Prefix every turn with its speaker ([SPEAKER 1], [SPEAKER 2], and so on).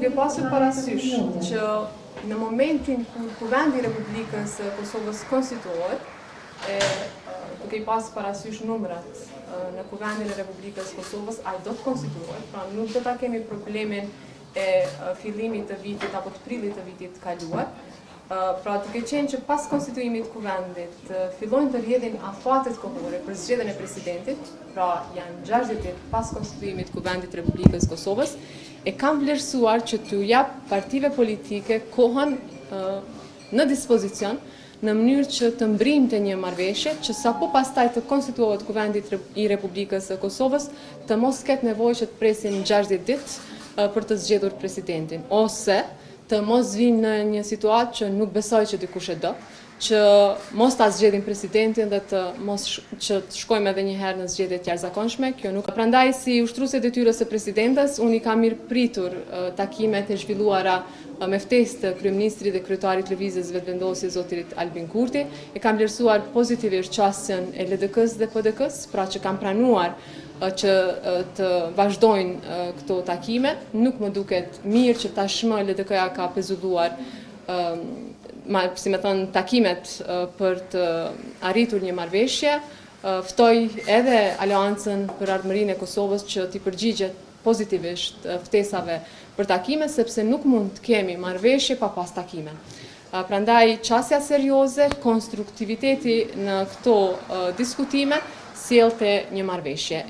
[SPEAKER 1] duke pasur parasysh që në momentin kur Kuvendi i Republikës së Kosovës konstituohet, duke i pasur parasysh numrat në Kuvendin e Republikës së Kosovës, ai do të konstituohet, pra nuk do ta kemi problemin e fillimit të vitit apo të prillit të vitit kaluar. Pra duke qenë që pas konstituimit kuvendit fillojnë të rrjedhin afatet kohore për zgjedhjen e presidentit, pra janë 60 ditë pas konstituimit kuvendit Republikës Kosovës, e kam vlerësuar që t'u jap partive politike kohën në dispozicion në mënyrë që të mbrimte një marrëveshje që sapo pastaj të konstituohet kuvendit i Republikës së Kosovës, të mos ketë nevojë që të presin 60 ditë për të zgjedhur presidentin, ose të mos vinë në një situatë që nuk besoj që dikush e do, që mos ta zgjedhin presidentin dhe që të shkojmë edhe një herë në zgjedhje të jashtëzakonshme. Kjo nuk. Prandaj si ushtruese detyrës së presidentes, unë i kam mirëpritur takimet e zhvilluara me ftesë të kryeministrit dhe kryetarit të lëvizjes vetëvendosje zotit Albin Kurti. E kam vlerësuar pozitivisht çështjen e LDK-s dhe PDK-s, pra që kam pranuar që të vazhdojnë këto takime. Nuk më duket mirë që tashmë LDK-ja ka pezulluar si me thënë takimet për të arritur një marrëveshje. Ftoj edhe Aleancën për Ardhmërinë e Kosovës që t'i përgjigjet pozitivisht ftesave për takime, sepse nuk mund të kemi marrëveshje pa pas takime. Prandaj çësia serioze, konstruktiviteti në këto diskutime sjellte një marrëveshje.